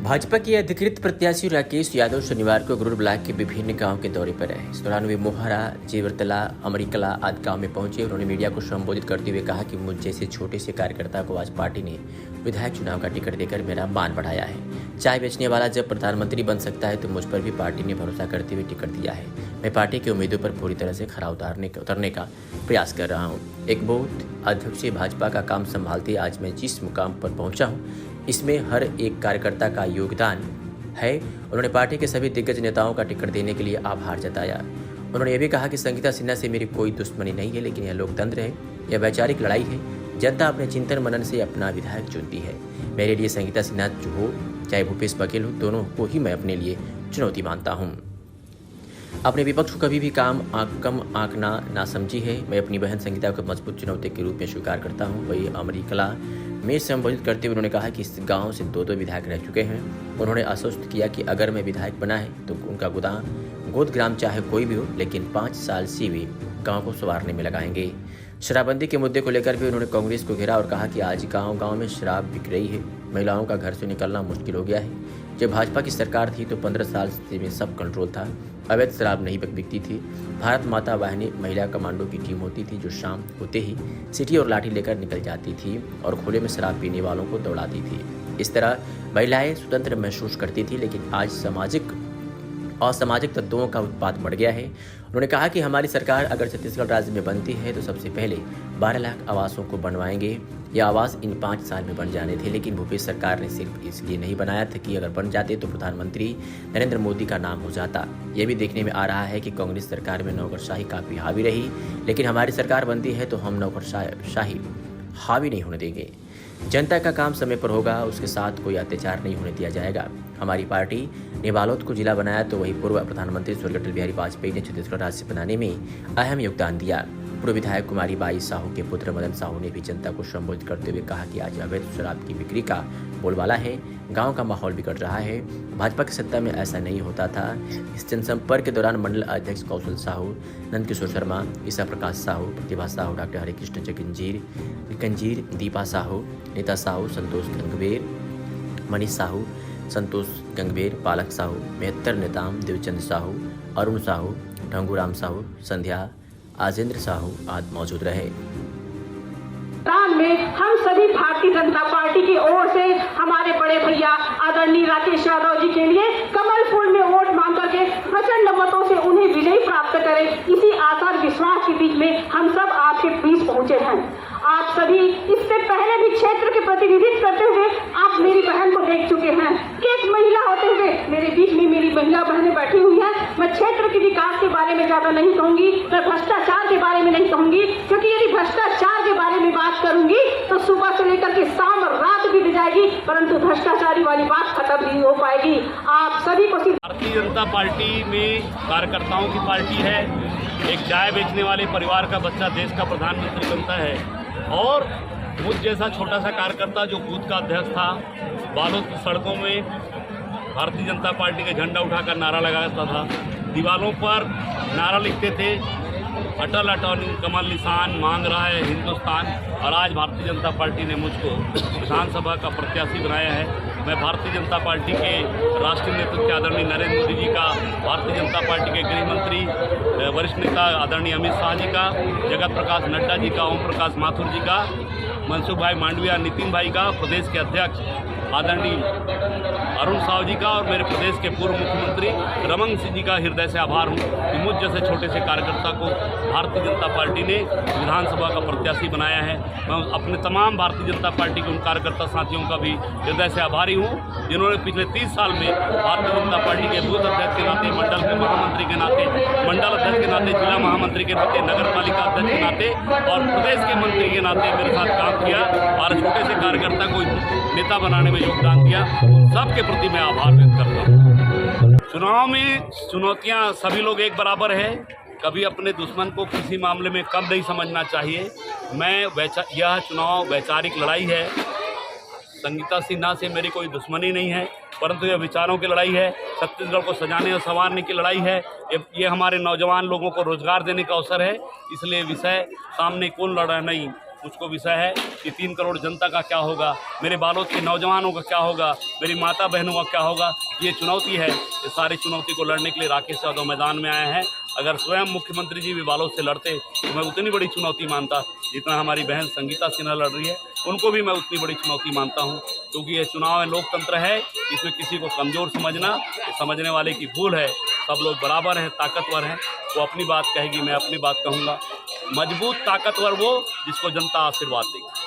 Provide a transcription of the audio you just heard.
भाजपा के अधिकृत प्रत्याशी राकेश यादव शनिवार को गुरूर ब्लॉक के विभिन्न गांव के दौरे पर रहे। इस दौरान वे मोहरा, जेवरतला, अमरीकला आदि गांव में पहुंचे। उन्होंने मीडिया को संबोधित करते हुए कहा कि मुझ जैसे छोटे से कार्यकर्ता को आज पार्टी ने विधायक चुनाव का टिकट देकर मेरा मान बढ़ाया है। चाय बेचने वाला जब प्रधानमंत्री बन सकता है तो मुझ पर भी पार्टी ने भरोसा करते हुए टिकट दिया है। मैं पार्टी के उम्मीदों पर पूरी तरह से खरा उतरने का प्रयास कर रहा हूँ। एक बूथ अध्यक्षीय भाजपा का काम संभालते आज मैं जिस मुकाम पर पहुँचा हूँ इसमें हर एक कार्यकर्ता का योगदान है। उन्होंने पार्टी के सभी दिग्गज नेताओं का टिकट देने के लिए आभार जताया। उन्होंने ये भी कहा कि संगीता सिन्हा से मेरी कोई दुश्मनी नहीं है, लेकिन यह लोकतंत्र है, यह वैचारिक लड़ाई है। जनता अपने चिंतन मनन से अपना विधायक चुनती है। मेरे लिए संगीता सिन्हा जो हो चाहे भूपेश बघेल हो, दोनों को ही मैं अपने लिए चुनौती मानता हूँ। अपने विपक्ष को कभी भी कम आंकना ना समझी है। मैं अपनी बहन संगीता को मजबूत चुनौती के रूप में स्वीकार करता हूँ। वही अमरीकला में संबोधित करते हुए उन्होंने कहा कि इस गांव से दो विधायक रह चुके हैं। उन्होंने आश्वस्त किया कि अगर मैं विधायक बना है तो उनका गोद ग्राम चाहे कोई भी हो, लेकिन 5 साल से वे गांव को संवारने में लगाएंगे। शराबबंदी के मुद्दे को लेकर भी उन्होंने कांग्रेस को घेरा और कहा कि आज गांव में शराब बिक रही है, महिलाओं का घर से निकलना मुश्किल हो गया है। जब भाजपा की सरकार थी तो 15 साल से में सब कंट्रोल था, अवैध शराब नहीं बिकती थी। भारत माता वाहिनी महिला कमांडो की टीम होती थी जो शाम होते ही सीटी और लाठी लेकर निकल जाती थी और खुले में शराब पीने वालों को दौड़ाती थी। इस तरह महिलाएं स्वतंत्र महसूस करती थी, लेकिन आज असामाजिक तत्वों का उत्पात बढ़ गया है। उन्होंने कहा कि हमारी सरकार अगर छत्तीसगढ़ राज्य में बनती है तो सबसे पहले 12 लाख आवासों को बनवाएंगे। यह आवास इन 5 साल में बन जाने थे, लेकिन भूपेश सरकार ने सिर्फ इसलिए नहीं बनाया था कि अगर बन जाते तो प्रधानमंत्री नरेंद्र मोदी का नाम हो जाता। यह भी देखने में आ रहा है कि कांग्रेस सरकार में नौकरशाही काफ़ी हावी रही, लेकिन हमारी सरकार बनती है तो हम नौकरशाही हावी नहीं होने देंगे। जनता का काम समय पर होगा, उसके साथ कोई अत्याचार नहीं होने दिया जाएगा। हमारी पार्टी ने बालोद को जिला बनाया तो वही पूर्व प्रधानमंत्री स्वर्गीय अटल बिहारी वाजपेयी ने छत्तीसगढ़ राज्य बनाने में अहम योगदान दिया। पूर्व विधायक कुमारी बाई साहू के पुत्र मदन साहू ने भी जनता को संबोधित करते हुए कहा कि आज अवैध शराब की बिक्री का बोलबाला है, गांव का माहौल बिगड़ रहा है। भाजपा की सत्ता में ऐसा नहीं होता था। इस जनसंपर्क के दौरान मंडल अध्यक्ष कौशल साहू, नंदकिशोर शर्मा, ईसा प्रकाश साहू, प्रतिभा साहू, डॉक्टर हरिकृष्ण कंजीर, दीपा साहू, नीता साहू, संतोष गंगवेर, मनीष साहू, संतोष गंगवेर, पालक साहू, मेहत्तर नेताम, देवचंद साहू, अरुण साहू, ढंगूराम साहू, संध्या, आजेंद्र साहू आदि मौजूद रहे। में हम सभी भारतीय जनता पार्टी की ओर से हमारे बड़े भैया आदरणीय राकेश यादव जी के लिए कमल फूल में वोट मांग करके प्रचंड मतों से उन्हें विजयी प्राप्त करें, इसी आशा और विश्वास के बीच में हम सब आपके बीच पहुंचे हैं। आप सभी इससे पहले भी क्षेत्र के प्रतिनिधित्व करते हुए आप मेरी बहन को देख चुके हैं कि एक महिला होते हुए मेरे बीच में मेरी महिला बहनें बैठी हुई हैं। मैं क्षेत्र के विकास के बारे में ज्यादा नहीं कहूंगी, मैं भ्रष्टाचार के बारे में नहीं कहूंगी, क्योंकि यदि भ्रष्टाचार के बारे में बात करूंगी तो सुबह से लेकर के शाम और रात बीत जाएगी, परंतु भ्रष्टाचारी वाली बात खत्म नहीं हो पाएगी। आप सभी को भारतीय जनता पार्टी में कार्यकर्ताओं की पार्टी है। एक चाय बेचने वाले परिवार का बच्चा देश का प्रधानमंत्री बनता है और मुझ जैसा छोटा सा कार्यकर्ता जो बूथ का अध्यक्ष था, बालोद की सड़कों में भारतीय जनता पार्टी का झंडा उठाकर नारा लगाता था, दीवारों पर नारा लिखते थे, अटल अटल कमल निशान मांग रहा है हिंदुस्तान। और आज भारतीय जनता पार्टी ने मुझको विधानसभा का प्रत्याशी बनाया है। मैं भारतीय जनता पार्टी के राष्ट्रीय नेतृत्व आदरणीय नरेंद्र मोदी जी का, भारतीय जनता पार्टी के गृह मंत्री वरिष्ठ नेता आदरणीय अमित शाह जी का, जगत प्रकाश नड्डा जी का, ओम प्रकाश माथुर जी का, मनसुख भाई मांडविया, नितिन भाई का, प्रदेश के अध्यक्ष आदरणीय अरुण साहू जी का और मेरे प्रदेश के पूर्व मुख्यमंत्री रमन सिंह जी का हृदय से आभार हूँ कि मुझ जैसे छोटे से कार्यकर्ता को भारतीय जनता पार्टी ने विधानसभा का प्रत्याशी बनाया है। मैं अपने तमाम भारतीय जनता पार्टी के उन कार्यकर्ता साथियों का भी हृदय से आभारी हूँ जिन्होंने पिछले 30 साल में भारतीय जनता पार्टी के बूथ अध्यक्ष के नाते, मंडल के महामंत्री के नाते, मंडल अध्यक्ष के नाते, जिला महामंत्री के नाते, नगर पालिका अध्यक्ष के नाते और प्रदेश के मंत्री के नाते मेरे साथ काम किया और छोटे से कार्यकर्ता को नेता बनाने में योगदान दिया। सबके प्रति मैं आभार व्यक्त करता हूँ। चुनाव में चुनौतियाँ सभी लोग एक बराबर है, कभी अपने दुश्मन को किसी मामले में कम नहीं समझना चाहिए। यह चुनाव वैचारिक लड़ाई है। संगीता सिन्हा से मेरी कोई दुश्मनी नहीं है, परंतु यह विचारों की लड़ाई है, छत्तीसगढ़ को सजाने और संवारने की लड़ाई है। ये हमारे नौजवान लोगों को रोजगार देने का अवसर है। इसलिए विषय सामने कौन लड़ रहा नहीं, मुझको विषय है कि 3 करोड़ जनता का क्या होगा, मेरे बालोद के नौजवानों का क्या होगा, मेरी माता बहनों का क्या होगा। ये चुनौती है। ये सारी चुनौती को लड़ने के लिए राकेश यादव मैदान में आए हैं। अगर स्वयं मुख्यमंत्री जी भी बालोद से लड़ते तो मैं उतनी बड़ी चुनौती मानता जितना हमारी बहन संगीता सिन्हा लड़ रही है, उनको भी मैं उतनी बड़ी चुनौती मानता हूं। क्योंकि ये चुनाव लोकतंत्र है, इसमें किसी को कमज़ोर समझना ये समझने वाले की भूल है। सब लोग बराबर हैं, ताकतवर हैं। वो अपनी बात कहेगी, मैं अपनी बात कहूँगा। मजबूत ताकतवर वो जिसको जनता आशीर्वाद देगी।